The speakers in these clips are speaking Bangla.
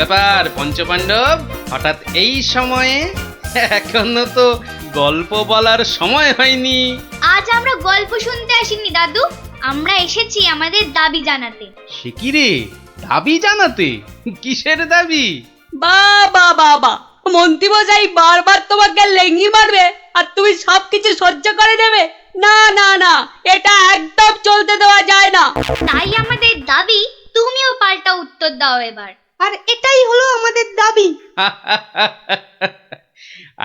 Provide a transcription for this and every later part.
ব্যাপার পঞ্চপাণ্ডব, হঠাৎ এই সময়ে? এখনো তো গল্প বলার সময় হয়নি। আজ আমরা গল্প শুনতে আসিনি দাদু, আমরা এসেছি আমাদের দাবি জানাতে। সে কি রে, দাবি জানাতে? কিসের দাবি? বাবা বাবা, মন্ত্রীমশাই বারবার তোমাকে লেঙ্গি মারবে আর তুমি সবকিছু সহ্য করে নেবে? না না না, এটা একদম চলতে দেওয়া যায় না। তাই আমাদের দাবি তুমিও পাল্টা উত্তর দাও এবার। আর এটাই হলো আমাদের দাবি।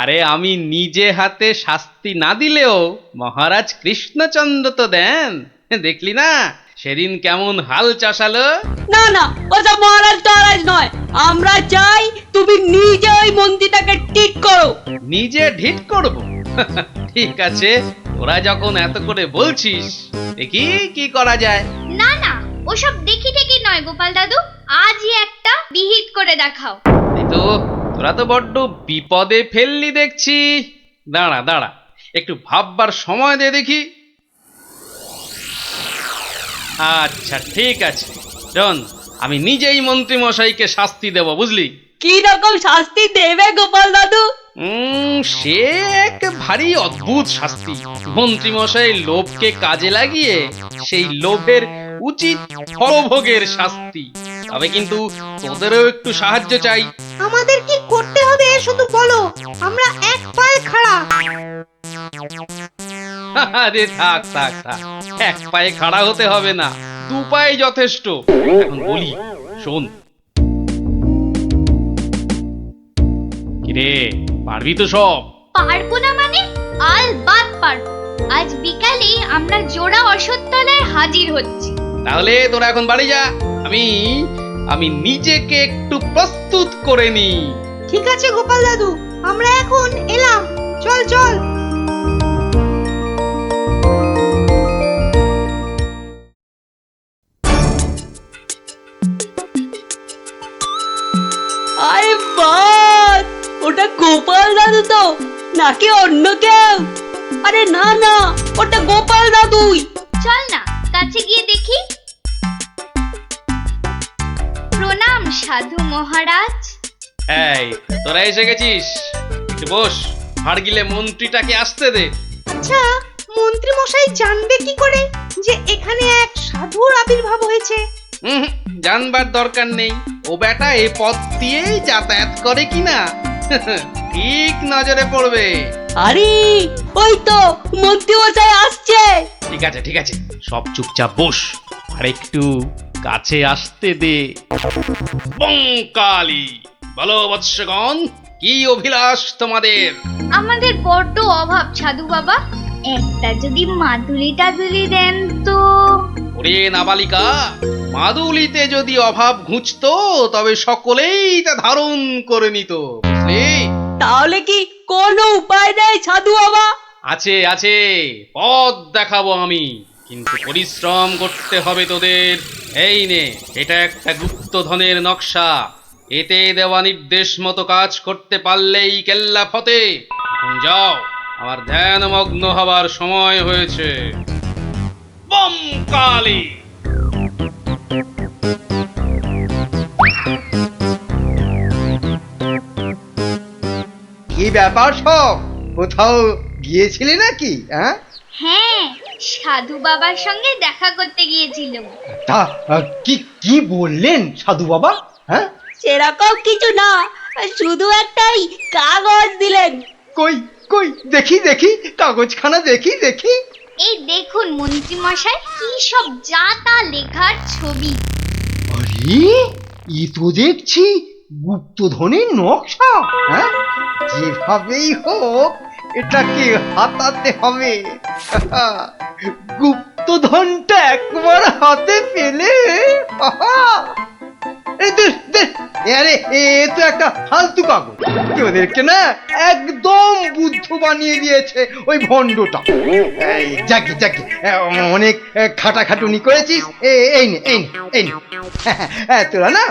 আরে আমি নিজে হাতে শাস্তি না দিলেও মহারাজ কৃষ্ণচন্দ্র তো দেন, দেখলি না সেদিন কেমন হাল চাষালো? না না, ওসব মহারাজ টহারাজ নয়, আমরা চাই তুমি নিজে ওই মন্ত্রীটাকে ঠিক করো। নিজে ঢিট করব? ঠিক আছে, তোরা যখন এত করে বলছিস, দেখি কি করা যায়। না না, ওসব দেখি ঠেকি নয় গোপাল দাদু, আজই একটা বিহিত করে দেখাও। এই তো, তোরা তো বড্ড বিপদে ফেললি দেখছি। দাঁড়া দাঁড়া, একটু ভাববার সময় দে দেখি। আচ্ছা ঠিক আছে, শোন, আমি নিজেই মন্ত্রী মশাইকে শাস্তি দেব, বুঝলি? কি রকম শাস্তি দেবে গোপাল দাদু? সে এক ভারী অদ্ভুত শাস্তি। মন্ত্রী মশাই লোভকে কাজে লাগিয়ে সেই লোভের উচিত ফলভোগের শাস্তি। তবে কিন্তু তোদেরও একটু সাহায্য চাই। আমাদের কি করতে হবে শুধু বলো, আমরা এক পায়ে খাড়া। আরে থাক থাক থাক, এক পায়ে খাড়া হতে হবে না, দু পায়ে যথেষ্ট। এখন বলি, শোন। কিরে, পারবি তো সব? পারবো না মানে? আলবাত পারবো। আজ বিকালে আমরা জোড়া অশ্বত্থতলায় হাজির হচ্ছি। তাহলে তোরা এখন বাড়ি যা, আমি নিজেকে একটু প্রস্তুত করে নি। ঠিক আছে গোপাল দাদু, আমরা এখন এলাম, চল চল। আরে বাস, ওটা গোপাল দাদু তো নাকি অন্য কেউ? আরে না না, ওটা গোপাল দাদুই। চল না কাছে গিয়ে দেখি। প্রণাম সাধু মহারাজ। এই, তোরা এসে গেছিস, একটু বস। হাড় গিলে মন্ত্রীটাকে আসতে দে। আচ্ছা, মন্ত্রী মশাই জানবে কি করে যে এখানে এক সাধুর আবির্ভাব হয়েছে? জানবার দরকার নেই, ও বেটা এ পথ দিয়েই যাতায়াত করে কিনা ঠিক নজরে পড়বে। আরে ওই তো মন্ত্রী মশাই আসছে। ঠিক আছে ঠিক আছে, সব চুপচাপ বস, আর একটু কাছে আসতে দে। বঙ্কালি, বলো বৎসগণ, কি অভিলাষ তোমাদের? আমাদের বড্ড অভাব সাধু বাবা, একটা যদি মাদুলি টাদুলি দেন তো। ওরে নাবালিকা, মাদুলিতে যদি অভাব ঘুচতো তবে সকলেই তা ধারণ করে নিত, বুঝলি? তাহলে কি কোনো উপায় নেই সাধু বাবা? আছে আছে, পথ দেখাবো আমি, কিন্তু পরিশ্রম করতে হবে তোদের। এই নে, এটা একটা গুপ্তধনের নকশা, এতে দেওয়া নির্দেশ মতো কাজ করতে পারলেই কেল্লা ফতে। এখন যাও, আমার ধ্যানমগ্ন হবার সময় হয়েছে। বম কালী। কি ব্যাপার সব, কোথাও গিয়েছিলে নাকি? হ্যাঁ, সাধু বাবার সঙ্গে দেখা করতে গিয়েছিলাম। তা কি কি বললেন সাধু বাবা? সেরকম কিছু না, শুধু একটাই কাগজ দিলেন। কই কই দেখি দেখি, কাগজখানা দেখি দেখি। এই দেখুন মন্ত্রী মশাই, কি সব যা তা লেখার ছবি। আরে এ তো দেখছি গুপ্তধনের নকশা। যেভাবেই হোক এটাকে হাতাতে হবে। গুপ্তধনটা একবার হাতে পেলে আরে এ তো একটা ফালতু কাগজ, ওদেরকে না একদম বুদ্ধ বানিয়ে দিয়েছে ওই ভণ্ডটা। যাকে যাকে অনেক খাটাখাটুনি করেছিস, এই নে এই নে এই নে। তোরা না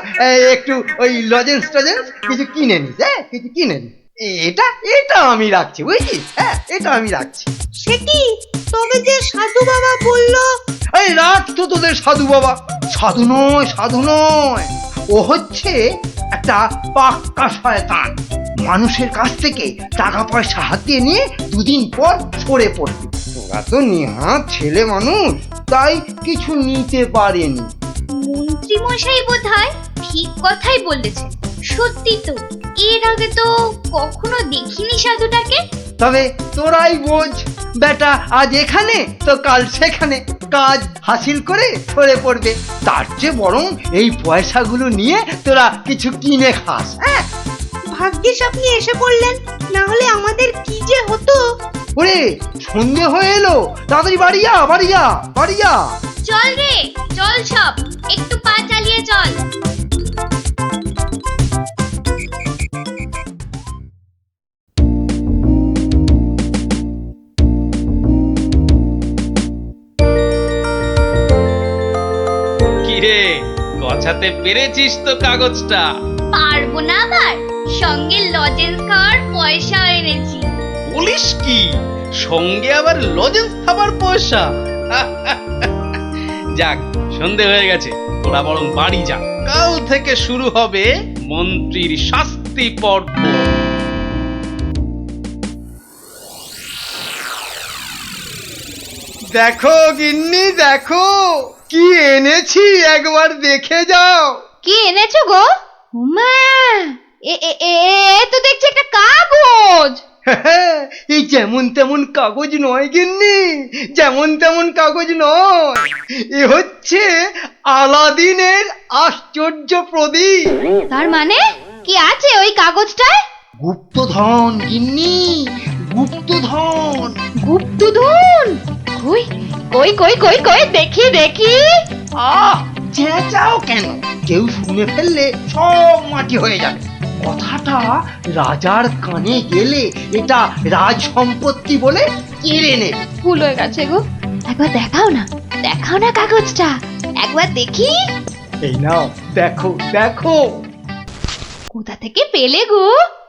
একটু ওই লজেন্স টজেন্স কিছু কিনে নিস, কিছু কিনে নিস। এটা এটা আমি রাখছি, বুঝছিস? এটা আমি রাখছি। সে কি, তবে যে সাধু বাবা বললো? এই রাখ তো তোদের সাধু বাবা। সাধু নয় সাধু নয়, ও হচ্ছে একটা পাক্কা শয়তান। মানুষের কাছ থেকে টাকা পয়সা হাতিয়ে নিয়ে দুদিন পর সরে পড়বে। ওরা তো নেহাত ছেলে মানুষ, তাই কিছু নিতে পারেনি। মন্ত্রী মশাই বোধহয় ঠিক কথাই বলেছেন। সত্যি তো, এর আগে তো কখনো দেখিনি সাধুটাকে। তবে তোরাই বোঝ, বেটা আজ এখানে তো কাল সেখানে কাজ হাসিল করে সরে পড়বে। তার চেয়ে বরং এই পয়সাগুলো নিয়ে তোরা কিছু কিনে খাস। হ্যাঁ, ভাগ্যিস আপনি এসে পড়লেন, না হলে আমাদের কি যে হতো। ওরে সন্ধে হয়ে এলো, তাড়াতাড়ি বাড়ি যা, বাড়ি যা, বাড়ি যা। চল রে, চল সব, একটু পা চালিয়ে চল। কিরে, গছাতে পেরেছিস তো কাগজটা? পারবো না আবার, সঙ্গে লজেন্স খাওয়ার পয়সা এনেছি। বলিস কি, সঙ্গে আবার লজেন্স খাবার পয়সা? যাক, সন্ধে হয়ে গেছে, তোরা বরং বাড়ি যা। কাল থেকে শুরু হবে মন্ত্রীর শাস্তি পর্ব। দেখো গিন্নি, দেখো কি এনেছি, একবার দেখে যাও। কি এনেছো গো? মা, এ তো দেখছি একটা কাগজ। এই যেমন তেমন কাগজ নয় গিন্নি, যেমন তেমন কাগজ নয়। এ হচ্ছে আলাদিনের আশ্চর্য প্রদীপ। তার মানে কি আছে ওই কাগজটায়? গুপ্তধন গিন্নি, গুপ্তধন। গুপ্তধন? কই কই কই কই কই দেখি দেখি। আহ, চেঁচাও কেন? কেউ শুনে ফেললে সব মাটি হয়ে যাবে। কথাটা রাজার কানে গেলে এটা রাজ সম্পত্তি বলে কেড়ে নেবে। ভুল হয়ে গেছে গো, একবার দেখাও না, দেখাও না কাগজটা, একবার দেখি। এই নাও, দেখো দেখো। কোথা থেকে পেলে গো?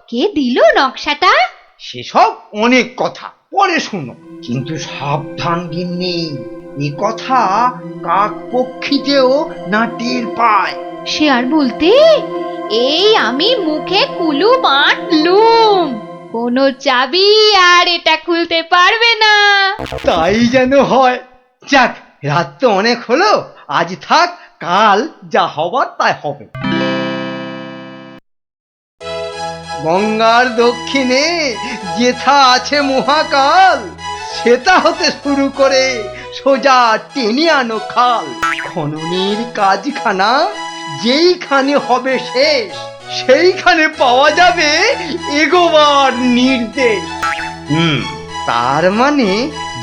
কে দিল নকশাটা? সেসব অনেক কথা পরে শুনো, কিন্তু সাবধান গিন্নি, এ কথা কাক পক্ষীতেও না টের পায়। সে আর বলতে, এই আমি মুখে কুলু বাঁটলুম, কোনো চাবি আর এটা খুলতে পারবে না। তাই যেন হয়। যাক, রাত তো অনেক হলো, আজ থাক, কাল যা হবার তাই হবে। গঙ্গার দক্ষিণে যেথা আছে মহাকাল, সেটা হতে শুরু করে সোজা টেনে আনো খাল। খননের কাজখানা যেইখানে হবে শেষ, সেইখানে পাওয়া যাবে এগোবার নির্দেশ। তার মানে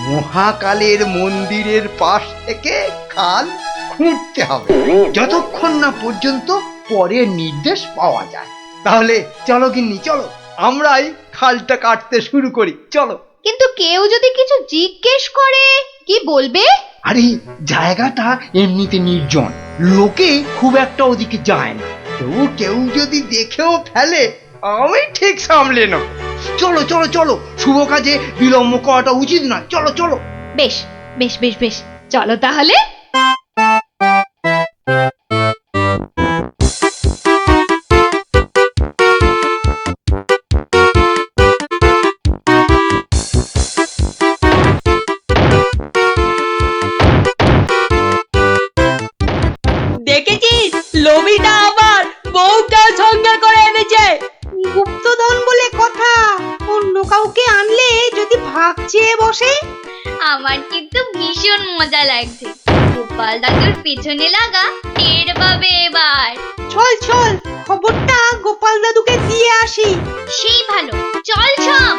মহাকালের মন্দিরের পাশ থেকে খাল খুঁড়তে হবে, যতক্ষণ না পর্যন্ত পরের নির্দেশ পাওয়া যায়। তাহলে চলো গিন্নি, চলো, আমরাই খালটা কাটতে শুরু করি, চলো। কিন্তু কেউ যদি কিছু জিজ্ঞেস করে কি বলবে? আরে জায়গাটা এমনিতে নির্জন, লোকে খুব একটা ওদিকে যায় না। তবু কেউ যদি দেখেও ফেলে, আমি ঠিক সামলে নেব। চলো চলো চলো, শুভ কাজে বিলম্ব করাটা উচিত নয়। চলো চলো। বেশ বেশ বেশ বেশ, চলো তাহলে। দেখেছিস, লোভিটা আবার বউকেও সঙ্গে করে এনেছে। গুপ্তধন বলে কথা, অন্য কাউকে আনলে যদি ভাগ চেয়ে বসে। আমার কিন্তু ভীষণ মজা লাগছে। গোপাল দাদুর পেছনে লাগা টের পাবে এবার। চল চল, খবরটা গোপাল দাদুকে দিয়ে আসি। সেই ভালো, চল সব।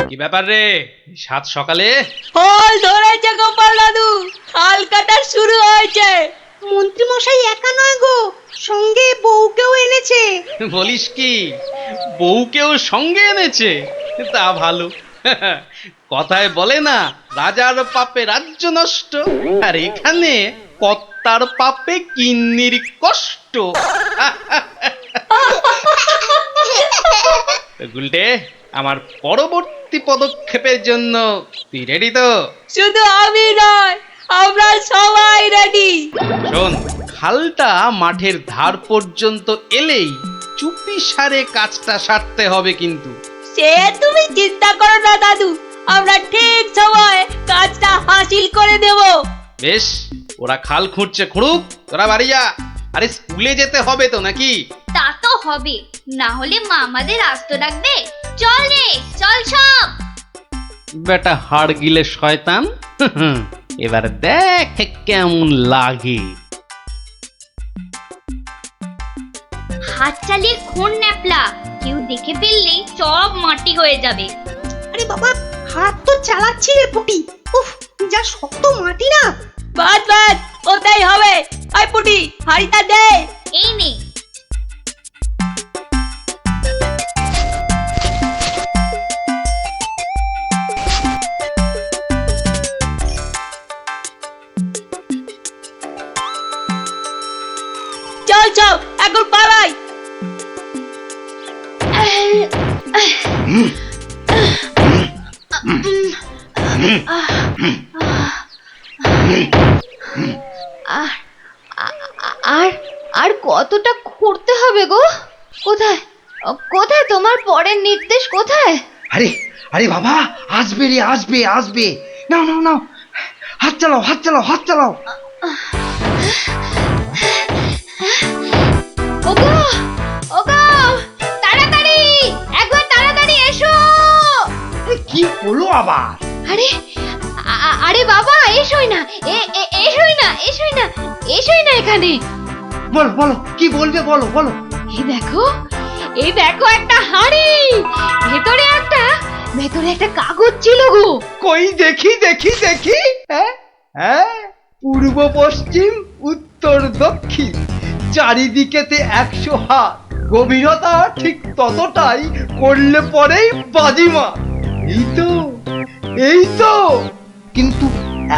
কি ব্যাপার রে, সাত সকালে? ফল ধরেছে গোপাল দাদু, খাল কাটা শুরু হয়েছে। মন্ত্রী মশাই একা নয় গো, সঙ্গে বউকেও এনেছে। বলিস কি, বউকেও সঙ্গে এনেছে? তা ভালো। কথায় বলে না, রাজার পাপে রাজ্য নষ্ট, আর এখানে কর্তার পাপে কিন্নির কষ্ট। গুলটে, আমার পরবর্তী পরবর্তী পদক্ষেপের জন্য তুই রেডি তো? শুধু আমি নয়, আমরা সবাই রেডি। শোন, খালটা মাঠের ধার পর্যন্ত এলেই চুপি সারে কাজটা সারতে হবে কিন্তু। সে তুমি চিন্তা করো না দাদু, আমরা ঠিক সময় কাজটা হাসিল করে দেব। বেশ, ওরা খাল খুঁড়ছে খুঁড়ুক, তোরা বাড়ি যা। আরে স্কুলে যেতে হবে তো নাকি? তা তো হবে, না হলে মা আমাদের আস্ত ডাকবে। চল রে, চল সব। বেটা হাড় গিলে শয়তান, এবার দেখ কেমন লাগে। হাত চালিয়ে খুন ন্যাপলা, কেউ দেখে ফেললেই সব মাটি হয়ে যাবে। আরে বাবা, হাত তো চালাচ্ছি রে পুটি। উফ, যা শক্ত মাটি না। বাদ বাদ, ওটাই হবে। আই পুটি, হাড়িটা দে। এই নে। চল চল, এখন পালাই। আর আর কতটা খুঁড়তে হবে গো? কোথায় কোথায় তোমার পরের নির্দেশ কোথায়? আরে আরে বাবা, আসবে রে, আসবে আসবে। নাও নাও নাও, হাত চালাও, হাত চালাও, হাত চালাও। ওগো ওগো, তাড়াতাড়ি, একবার তাড়াতাড়ি এসো। কি হলো আবার? আরে আরে বাবা, এসোই না, এসোই না, এসোই না, এসোই না এখানে। বলো বলো, কি বলবে, বলো বলো। এই দেখো একটা হাঁড়ি, ভেতরে একটা কাগজ ছিল গো। কই দেখি দেখি দেখি। হ্যাঁ হ্যাঁ, পূর্ব পশ্চিম উত্তর দক্ষিণ চারিদিকেতে 100 হাত, গভীরতা ঠিক ততটাই, করলে পরেই বাজিমা। এই তো, এই তো। কিন্তু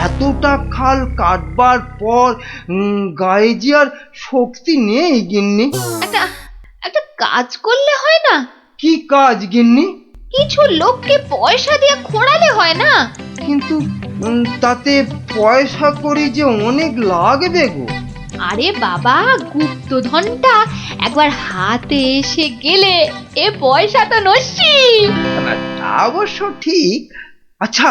এতটা খাল কাটবার পর গায়ে যে আর শক্তি নেই গিন্নি। একটা কাজ করলে হয় না? কি কাজ গিন্নি? কিছু লোককে পয়সা দিয়ে খোঁড়ালে হয় না? কিন্তু তাতে পয়সা করি যে অনেক লাগবে গো। আরে বাবা, গুপ্তধনটা একবার হাতে এসে গেলে এ পয়সা তো নস্যি। না, তা অবশ্য ঠিক। আচ্ছা,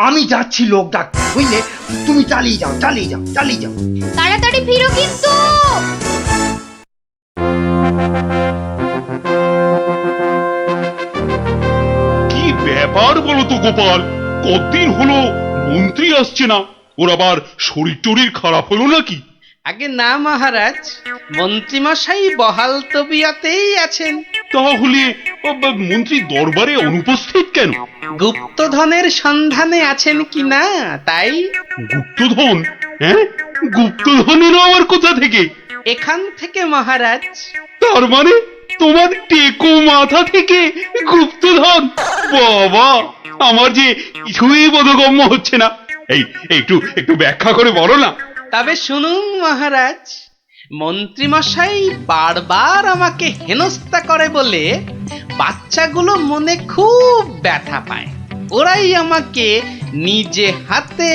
আমি যাচ্ছি লোক ডাকতে, বুঝলে? তুমি চালিয়ে যাও, চালিয়ে যাও, চালিয়ে যাও। তাড়াতাড়ি ফিরো কিন্তু। কি ব্যাপার বলো তো গোপাল, কতদিন হলো মন্ত্রী আসছে না? ওর আবার শরীর টরীর খারাপ হলো নাকি? আগে না মহারাজ, মন্ত্রীমশাই বহাল তবিয়তেই আছেন। তাহলে মন্ত্রী দরবারে অনুপস্থিত কেন? গুপ্তধনের সন্ধানে আছেন কিনা তাই। গুপ্তধন? হ্যাঁ, গুপ্তধনেরও আবার কোথা থেকে? এখান থেকে মহারাজ। তার মানে তোমার টেকো মাথা থেকে গুপ্তধন? বাবা, আমার যে কিছুই বোধগম্য হচ্ছে না। এই একটু একটু ব্যাখ্যা করে বলো না। তবে শুনুন মহারাজ, মন্ত্রীমশাই বারবার আমাকে হেনস্থা করে বলে বাচ্চাগুলো মনে খুব ব্যথা পায়। ওরাই আমাকে নিজে হাতে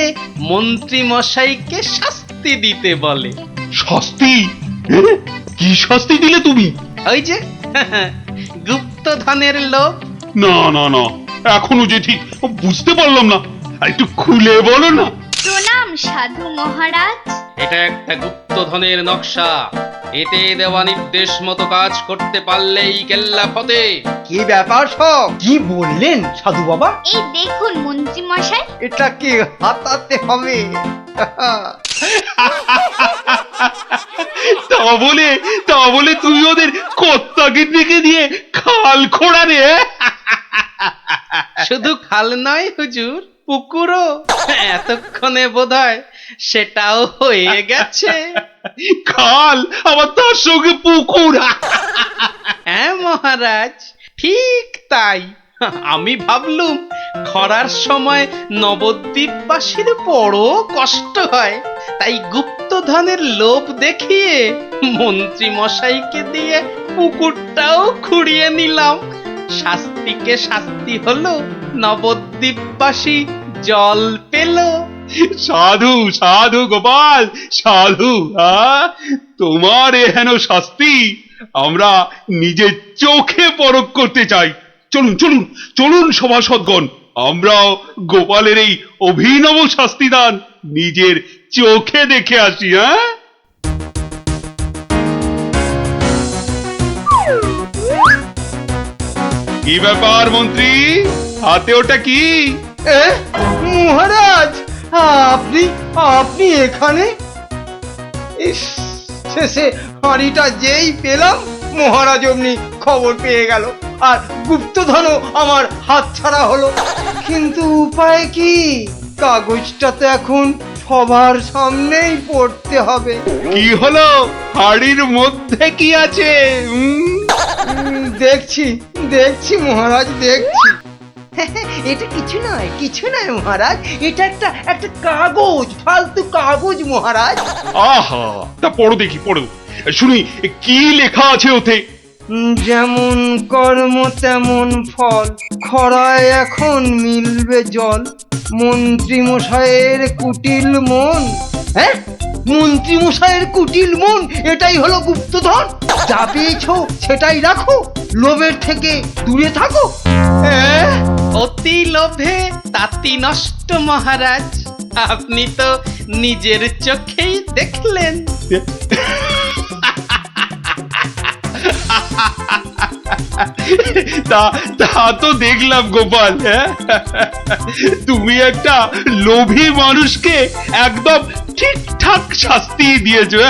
মন্ত্রীমশাইকে শাস্তি দিতে বলে। শাস্তি? হ্যাঁ? কি শাস্তি দিলে তুমি? ওই যে গুপ্তধনের লোভ। না না না, এখনো যে ঠিক বুঝতে পারলাম না, আর একটু খুলে বলো না। প্রণাম সাধু মহারাজ। এটা একটা গুপ্তধনের নকশা। এতে দেওয়া নির্দেশ মতো কাজ করতে পারলেই কেল্লা ফতে। কি ব্যাপার সব? কি বললেন সাধু বাবা? এই দেখুন মন্ত্রী মশাই। এটাকে হাতাতে হবে। তা বলে তুই ওদের কর্তাকে ডেকে দিয়ে খাল খোঁড়া রে? শুধু খাল নয় হুজুর, পুকুরও। এতক্ষণে বোধহয় সেটাও হয়ে গেছে। খাল আবার তার সঙ্গে পুকুর? হ্যাঁ মহারাজ, ঠিক তাই। আমি ভাবলুম খরার সময় নবদ্বীপবাসীর বড় কষ্ট হয়, তাই গুপ্তধনের লোভ দেখিয়ে মন্ত্রী মশাইকে দিয়ে পুকুরটাও খুঁড়িয়ে নিলাম। শাস্তিকে শাস্তি হলো, নবদ্বীপবাসী জল পেল। সাধু সাধু গোপাল সাধু, তোমার এহেন শাস্তি আমরা নিজের চোখে পরখ করতে চাই। চলুন চলুন চলুন সভাসদগণ, আমরাও গোপালের এই অভিনব শাস্তিদান নিজের চোখে দেখে আসি। কি ব্যাপার মন্ত্রী, হাতে ওটা কি? এ মহারাজ, আপনি আপনি এখানে? ইস, শেষে হাঁড়িটা যেই পেলাম মহারাজ অমনি খবর পেয়ে গেল, আর গুপ্তধনও আমার হাতছাড়া হলো। কিন্তু উপায় কি? কাগজটা তো এখন সবার সামনেই পড়তে হবে। কি হলো, হাড়ির মধ্যে কি আছে? দেখছি দেখছি মহারাজ, দেখছি। এটা কিছু নয়, কিছু নয় মহারাজ, এটা একটা একটা কাগজ, ফালতু কাগজ মহারাজ। আহা, তা পড়ো দেখি, পড়ো শুনি কি লেখা আছে ওতে। যেমন কর্ম তেমন ফল, খরায় এখন মিলবে জল, মন্ত্রী মশাইয়ের কুটিল মন। হ্যাঁ, মন্ত্রী মশাইয়ের কুটিল মন, এটাই হলো গুপ্তধন। যা পেয়েছো সেটাই রাখো, লোভের থেকে দূরে থাকো। হ্যাঁ, অতি লোভে তাতি নষ্ট মহারাজ, আপনি তো নিজের চোখেই দেখলেন। তা তা তো দেখলাম গোপাল, তুমি একটা লোভী মানুষকে একদম ঠিকঠাক শাস্তি দিয়েছো।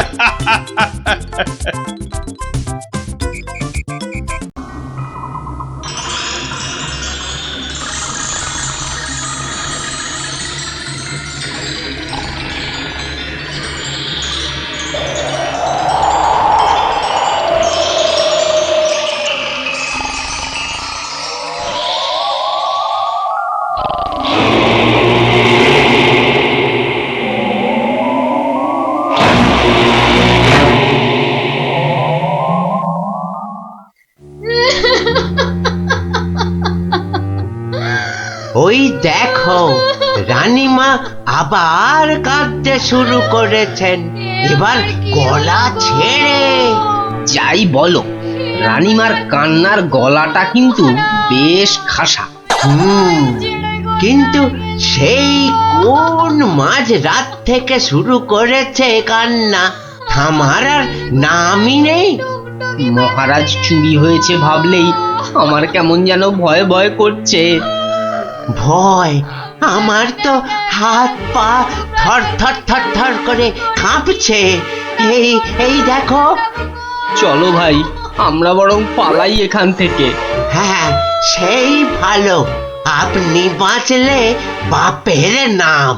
ওই দেখো, রানীমা আবার কাঁদতে শুরু করেছেন, এবার গলা ছেড়ে। যাই বলো, রানীমার কান্নার গলাটা কিন্তু বেশ খাসা। কিন্তু সেই কোন মাঝ রাত থেকে শুরু করেছে কান্না, থামার আর নামই নেই। মহারাজ চুরি হয়েছে ভাবলেই আমার কেমন যেন ভয় ভয় করছে। ভয়? আমার তো হাত পা থর থর থর থর করে কাঁপছে। এই এই দেখো। চলো ভাই, আমরা বরং পালাই এখান থেকে। হ্যাঁ, সেই ভালো, আপনি বাঁচলে বাপের নাম।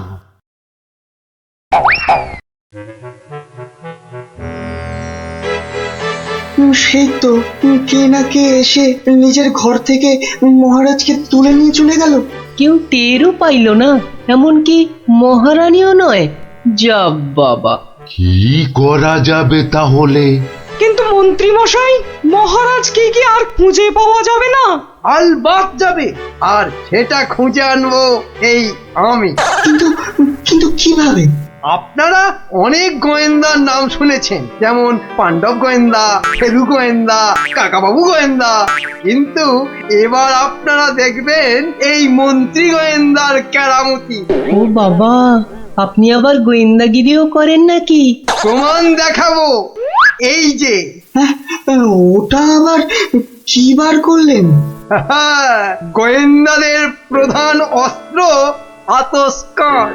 সেই তো কে না কে এসে নিজের ঘর থেকে মহারাজকে তুলে নিয়ে চলে গেল। কেউ টেরও পাইল না, এমনকি মহারানীও নয়। যা বাবা, কি করা যাবে তাহলে? কিন্তু মন্ত্রী মশাই, মহারাজকে কি আর খুঁজে পাওয়া যাবে না? আলবাত যাবে, আর সেটা খুঁজে আনবো এই আমি। কিন্তু কিন্তু কিভাবে? আপনারা অনেক গোয়েন্দার নাম শুনেছেন, যেমন পাণ্ডব গোয়েন্দা, ফেলু গোয়েন্দা, কাকাবাবু গোয়েন্দা, কিন্তু এবার আপনারা দেখবেন এই মন্ত্রী গোয়েন্দার কেরামতি। ও বাবা, আপনি আবার গোয়েন্দাগিরিও করেন নাকি? প্রমাণ দেখাবো, এই যে। ওটা আবার কি বার করলেন? গোয়েন্দাদের প্রধান অস্ত্র আতস্কার।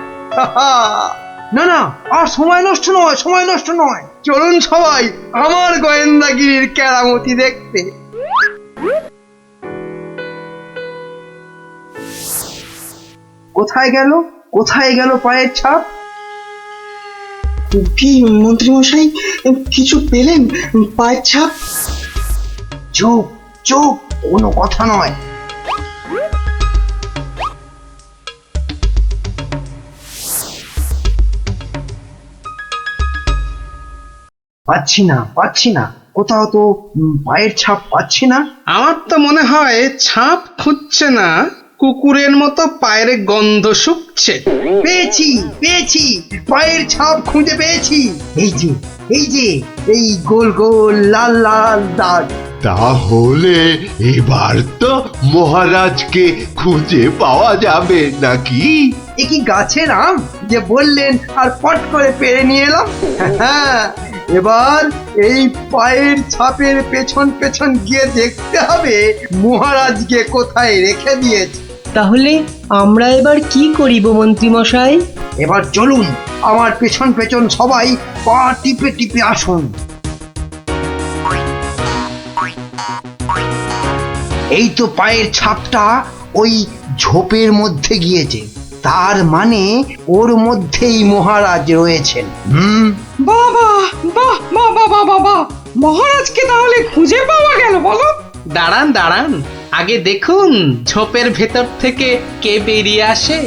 না না, আর সময় নষ্ট নয়, সময় নষ্ট নয়, চলুন সবাই আমার গোয়েন্দাগিরির কেরামতি দেখতে। কোথায় গেল, কোথায় গেল পায়ের ছাপ? কি মন্ত্রী মশাই, কিছু পেলেন পায়ের ছাপ? চুপ চুপ, কোনো কথা নয়। পাচ্ছি না, পাচ্ছি না, কোথাও তো পায়ের ছাপ পাচ্ছি না। আমার তো মনে হয় ছাপ খুঁজছে না, কুকুরের মতো পায়ের গন্ধ শুকছে। পেয়েছি পেয়েছি, পায়ের ছাপ খুঁজে পেয়েছি। এই যে এই যে, এই গোল গোল লাল লাল দাগ। তাহলে এবার তো মহারাজকে খুঁজে পাওয়া যাবে নাকি? এ কি গাছের আম যে বললেন আর পট করে পেরে নিয়ে এলাম? হ্যাঁ, এবার এই পায়ের ছাপের পেছন পেছন গিয়ে দেখতে হবে মহারাজকে কোথায় রেখে দিয়েছে। তাহলে আমরা এবার কি করিব মন্ত্রী মশাই? এবার চলুন, আমার পেছন পেছন সবাই পা টিপে টিপে আসুন। এই তো পায়ের ছাপটা ওই ঝোপের মধ্যে গিয়েছে, তার মানে ওর মধ্যেই মহারাজ রয়েছেন। বাবা বাহ বাহ বাহ বাহ বাহ, মহারাজকে তাহলে খুঁজে পাওয়া গেল বলো? দাঁড়ান দাঁড়ান, আগে দেখুন ঝোপের ভেতর থেকে কে বেরিয়ে আসে।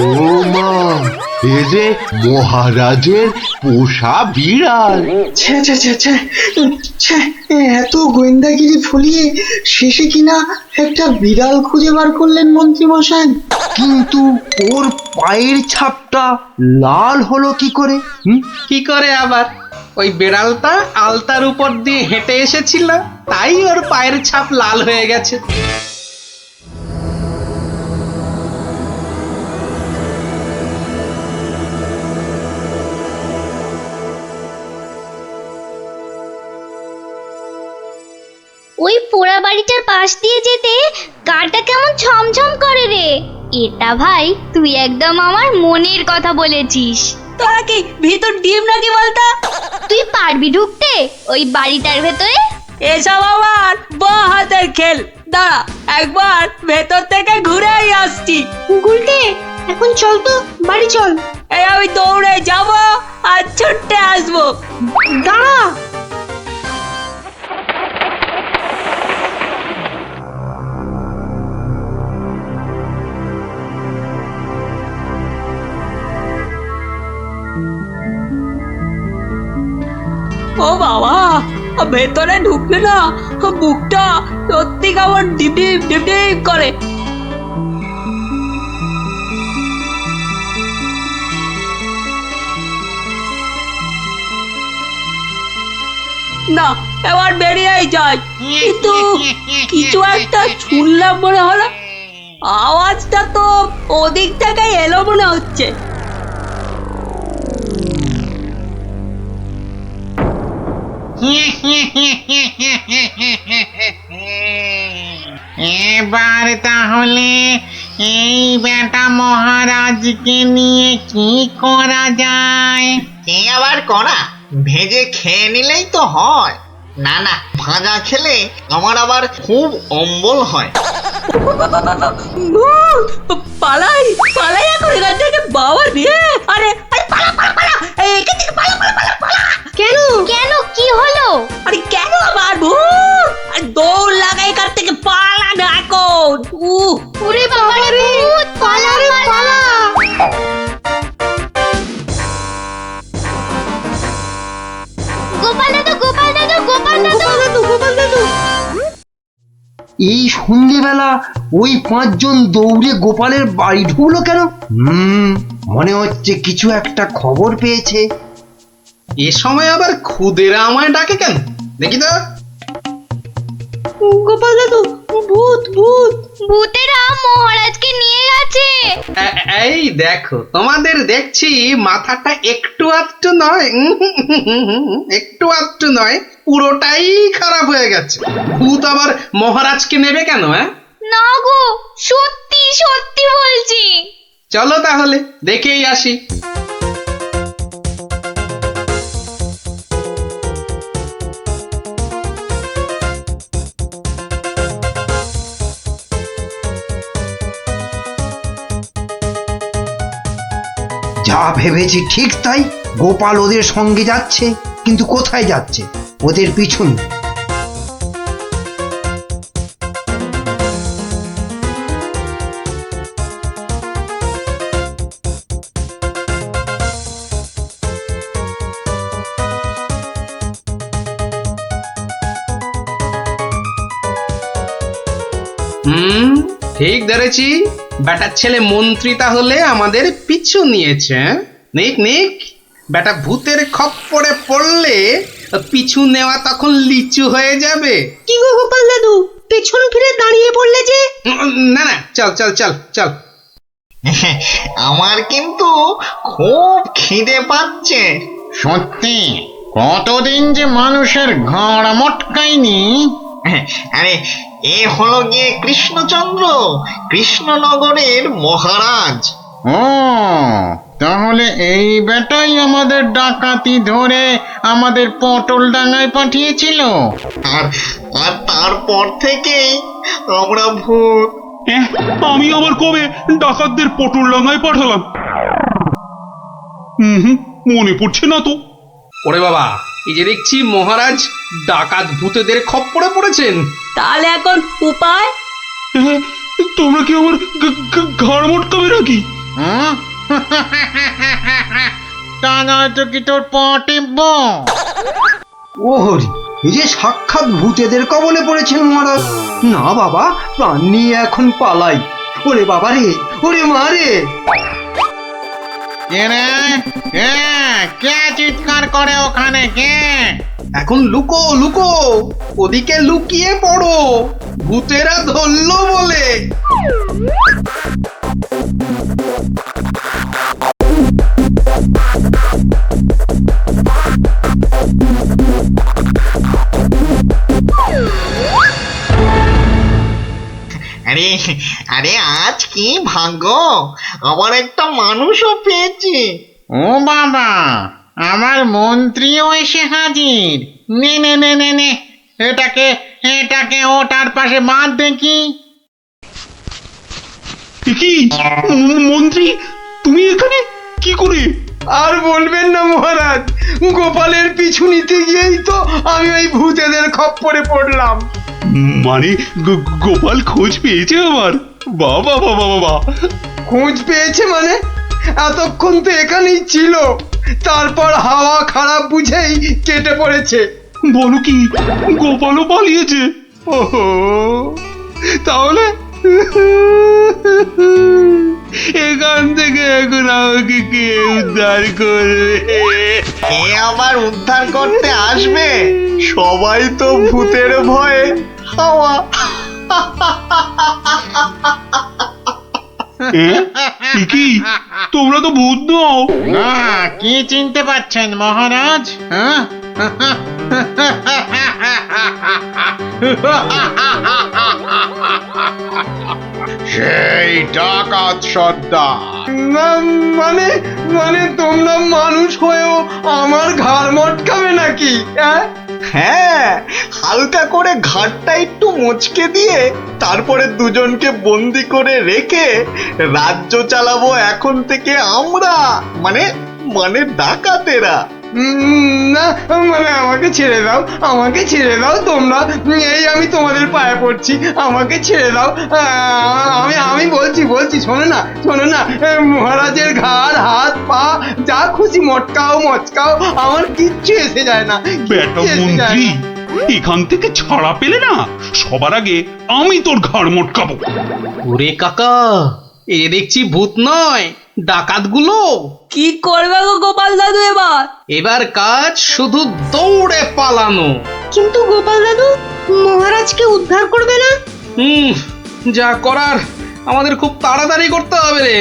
ও মা, এ যে মহারাজের পোষা বিড়াল। ছ্যা ছ্যা ছ্যা ছ্যা ছ্যা, এত গোয়েন্দাগিরি ফলিয়ে শেষে কিনা একটা বিড়াল খুঁজে বার করলেন মন্ত্রী মশাই। কিন্তু ওর পায়ের ছাপটা লাল হলো কি করে? কি করে আবার? ওই বেড়ালটা আলতার উপর দিয়ে হেঁটে এসেছিল, তাই ওর পায়ের ছাপ লাল হয়ে গেছে। ওই পোড়া বাড়িটার পাশ দিয়ে যেতে গাটা কেমন ছমছম করে রে। এটা ভাই তুই একদম আমার মনের কথা বলেছিস। তোরা কি ভিতর ডিম নাকি বলতো? তুই পারবি ঢুকতে ওই বাড়িটার ভেতরে? এসব আমার বাঁ হাতের খেল। দাঁড়া, একবার ভেতর থেকে ঘুরেই আসছি। গুলটে, এখন চল তো বাড়ি চল। এই আমি দৌড়ে যাব আর ছুটে আসবো। দাঁড়া। ও বাবা, ভেতরে ঢুকলে না বুকটা সত্যি কেমন ডিপ ডিপ ডিপ ডিপ করে। না, এবার বেরিয়েই যাই। কিন্তু কিছু একটা শুনলাম মনে হলো। আওয়াজটা তো ওদিক থেকে এলো মনে হচ্ছে। এবার তাহলে এই বেটা মহারাজকে নিয়ে কি করা যায়? কি আবার করা? ভেজে খেয়ে নিলেই তো হয়। না না, ভাজা খেলে আমার আবার খুব অম্বল হয়। পালাই পালাই এখন এখান থেকে, বাবা রে। আরে পালা পালা পালা, এখান থেকে পালা পালা পালা পালা। কেন কেন, কি হলো? আরে কেন আবার ভূত? আরে দৌড় লাগাই এখান থেকে, পালা না এখন। ওরে বাবা রে, ভূত! পালা রে পালা। গোপাল দাদু, গোপাল দাদু, গোপাল দাদু, গোপাল দাদু। এই সন্ধ্যেবেলা ওই পাঁচজন দৌড়ে গোপালের বাড়ি ঢুকলো কেন? মনে হচ্ছে কিছু একটা খবর পেয়েছে। এ সময় আবার খুদেরা আমায় ডাকে কেন? দেখি তো। গোপাল দাদু, ভূত ভূত। ভূতেরা মহারাজকে নিয়ে গেছে। এই দেখো, তোমাদের দেখছি মাথাটা একটু আধটু নয়, একটু আধটু নয়, পুরোটাই খারাপ হয়ে গেছে। ভূত আবার মহারাজকে নেবে কেন? না গো, সত্যি সত্যি বলছি। চলো তাহলে দেখেই আসি। যা ভেবেছি ঠিক তাই, গোপাল ওদের সঙ্গে যাচ্ছে, কিন্তু কোথায় যাচ্ছে? ওদের পিছন। ঠিক ধরেছি, বেটার ছেলে মন্ত্রী তাহলে আমাদের পিছু নিয়েছে। নিক নিক, বেটা ভূতের খপ্পরে পড়লে পিছু নেওয়া তখন লিচু হয়ে যাবে। কি গো গোপাল দাদু, পেছন ফিরে দাঁড়িয়ে পড়লে যে? না না, চল চল চল চল। আমার কিন্তু খুব খিদে পাচ্ছে। সত্যি, কতদিন যে মানুষের ঘাড় মটকায়নি। আরে, এ হলো গিয়ে কৃষ্ণচন্দ্র, কৃষ্ণনগরের মহারাজ। ও, তাহলে এই বেটাই আমাদের ডাকাতি ধরে আমাদের পটল ডাঙায় পাঠিয়েছিল। আর আর তারপর থেকেই আমরা ভূত। আমি আবার কবে ডাকাতদের পটল ডাঙায় পাঠালাম? মনে পড়ছে না তো। ওরে বাবা, এই যে দেখছি মহারাজ ডাকাত ভূতেদের খপ্পরে পড়েছেন। তাহলে এখন উপায়? তোমরা কি আমার ঘাড় মটকাবে নাকি? তা নয়তো কি তোর পা টিপব? ও হরি, এই যে সাক্ষাৎ ভূতেদের কবলে পড়েছেন মহারাজ। না বাবা, প্রাণ নিয়ে এখন পালাই। ওরে বাবা রে, ওরে মা রে। কে রে? কে চিৎকার করে ওখানে? কে? এখন লুকো লুকো, ওদিকে লুকিয়ে পড়ো, ভূতেরা ধরলো বলে। আরে আরে, আজ কি ভাগ্য, আবার একটা মানুষও পেয়েছি। ও বাবা, আমার মন্ত্রীও এসে হাজির। নে নে নে নে নে, এটাকে এটাকে ওটার পাশে বাঁধ দেখি। কি মন্ত্রী, তুমি এখানে কি করে? আর বলবেন না মহারাজ, গোপালের পিছু নিতে গিয়েই তো আমি ওই ভূতেদের খপ্পরে পড়লাম। মানে গোপাল খোঁজ পেয়েছে আমার? বাবা বাবা বাবা, খোঁজ পেয়েছে মানে? এতক্ষণ তো এখানেই ছিল, তারপর হাওয়া খারাপ বুঝেই কেটে পড়েছে। বলো কি, গোপালও পালিয়েছে? ওহো, তাহলে এখান থেকে এখন আমাকে কে উদ্ধার করবে? কে আবার উদ্ধার করতে আসবে? সবাই তো ভূতের ভয়ে হাওয়া। কি, তোমরা তো ভূত নও? কি চিনতে পারছেন মহারাজ? সেই ডাকাত সর্দার। না, মানে মানে তোমরা মানুষ হয়েও আমার ঘাড় মটকাবে নাকি? হ্যাঁ, হালকা করে ঘাটটা একটু মুচকে দিয়ে তারপরে দুজনকে বন্দি করে রেখে রাজ্য চালাবো এখন থেকে আমরা, মানে মানে ডাকাতেরা। না, মানে আমাকে ছেড়ে দাও, আমাকে ছেড়ে দাও তোমরা। এই আমি তোমাদের পায়ে পড়ছি, আমাকে ছেড়ে দাও। আমি বলছি শোনো না, শোনো না, মহারাজের ঘাড় হাত পা যা খুশি মটকাও মচকাও, আমার কিচ্ছু এসে যায় না। বেটা মন্ত্রী, এখান থেকে ছাড়া পেলে না, সবার আগে আমি তোর ঘাড় মটকাবো। ওরে কাকা, এ দেখছি ভূত নয়, ডাকাতগুলো। কি করবে গো গোপাল দাদু এবার? এবার কাজ শুধু দৌড়ে পালানো। কিন্তু গোপাল দাদু, মহারাজকে উদ্ধার করবে না? যা করার আমাদের খুব তাড়াতাড়ি করতে হবে রে।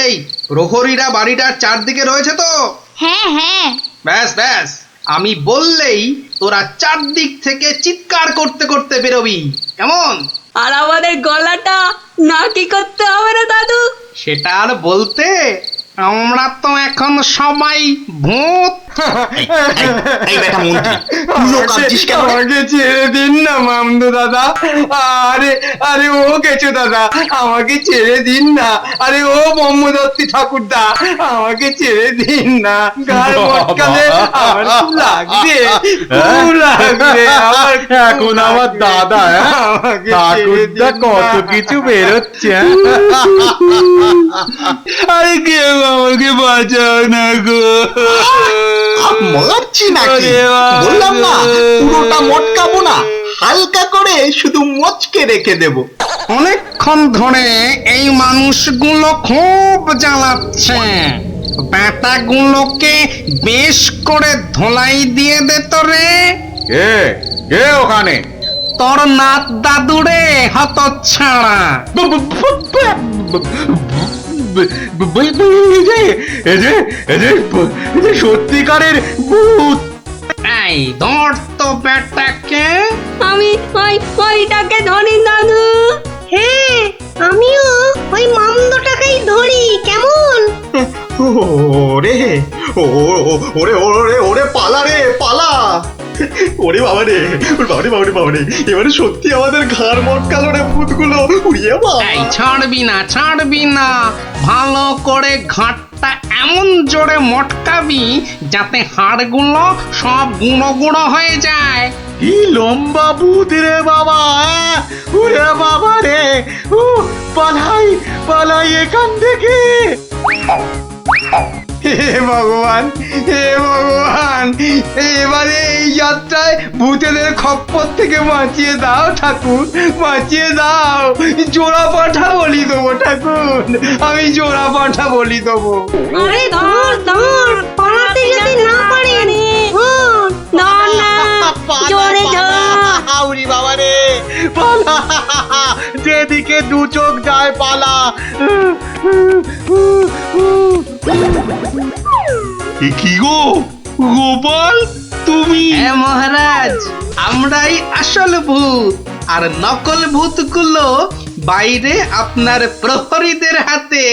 এই প্রহরীরা বাড়িটার চারদিকে রয়েছে তো? হ্যাঁ হ্যাঁ। ব্যাস ব্যাস, আমি বললেই তোরা চারদিক থেকে চিৎকার করতে করতে বেরোবি, কেমন? আর আমাদের গলাটা নাকি করতে হবে না দাদু? সেটা আর বলতে, আমরা তো এখন সবাই ভূত। এই বেটা মন্ত্রী, তুইও কাঁদছিস কেন রে? আমাকে ছেড়ে দিন না মামদো দাদা। আরে আরে ও গেছো দাদা, আমাকে ছেড়ে দিন না। আরে ও ব্রহ্মদত্তি ঠাকুরদা, আমাকে ছেড়ে দিন না। গায়ে মটকালে আমার খুব লাগবে, খুব লাগবে আমার। এখন আমার দাদা, আমাকে ছেড়ে ঠাকুরদা দিন কত না। কিছু বেরোচ্ছে। আরে কেউ আমাকে বাঁচাও না গো। মারছি নাকি? ওরে বাবা। বললাম না পুরোটা মটকাবো না, হালকা করে শুধু মচকে রেখে দেব। অনেকক্ষণ ধরে এই মানুষগুলো খুব জ্বালাচ্ছে। ব্যাটাগুলোকে বেশ করে ধোলাই দিয়ে দে তো রে। কে কে ওখানে? তোর নাত দাদুরে হতচ্ছাড়া। সত্যিকারের ভূত। এই ধর তো ব্যাটাকে। আমি ওইটাকে ধরি দাদু। হ্যাঁ, আমিও ওই মামদটাকেই ধরি, কেমন? ওরে ওরে ওরে ওরে পালা রে পালা। ওরে বাবা রে, ওরে বাবা রে বাবা রে বাবা রে, এবারে সত্যি আমাদের ঘাড় মটকালো রে ভূতগুলো। উড়িয়ে বাবা। এই ছাড়বি না, ভালো করে ঘাটটা এমন জোরে মটকাবি যাতে হাড়গুলো সব গুঁড়ো গুঁড়ো হয়ে যায়। কি লম্বা ভূত রে বাবা! ওরে বাবা রে! পালাই পালাই এখান থেকে! হে ভগবান, হে ভগবান, এবারে এই যাত্রায় ভূতেদের খপ্পর থেকে বাঁচিয়ে দাও ঠাকুর, বাঁচিয়ে দাও। জোড়া পাঠা বলি দেবো ঠাকুর, আমি জোড়া পাঠা বলি দেবো। আরে ধর ধর, পালাতে যদি না পারেন, ধর না, জোরে ধর। উরি বাবা রে! পালা! যেদিকে দু চোখ যায় পালা! এ কি গো গোপাল, তুমি? হ্যাঁ মহারাজ, আমরাই আসল ভূত, আর নকল ভূতগুলো বাইরে আপনার প্রহরীদের হাতে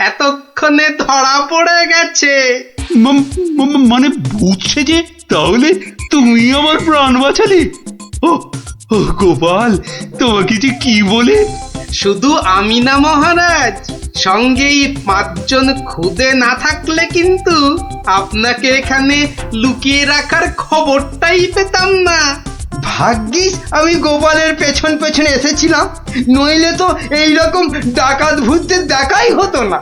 এতক্ষণে ধরা পড়ে গেছে। মানে ভূত সেজে? তাহলে তুমি আমার প্রাণ বাঁচালে? ও ও গোপাল, তোমাকে যে কি বলে? শুধু আমি না মহারাজ, সঙ্গেই 5 জন খুদে না থাকলে কিন্তু আপনাকে এখানে লুকিয়ে রাখার খবরটাই পেতাম না। ভাগ্যিস আমি গোপালের পেছন পেছন এসেছিলাম, নইলে তো এইরকম ডাকাত ভূতদের দেখাই হতো না।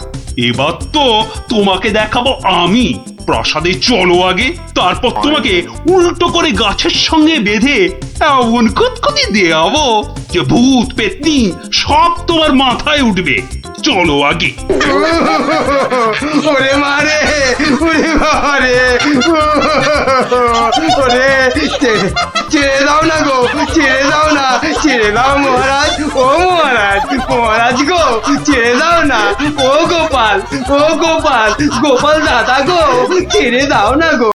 এবার তো তোমাকে দেখাবো আমি। প্রাসাদে চলো আগে, তারপর তোমাকে উল্টো করে গাছের সঙ্গে বেঁধে এমন কুতকুতি দেওয়াবো যে ভূত পেতনি সব তোমার মাথায় উঠবে। চলো আগে। ওরে মারে, ওরে বাবারে, ওরে ছেড়ে দাও না গো, ছেড়ে দাও না, ছেড়ে দাও মহারাজ, ও মহারাজ, মহারাজ গো, ছেড়ে দাও না। ও গোপাল, ও গোপাল, গোপাল দাদা গো, ছেড়ে দাও না গো।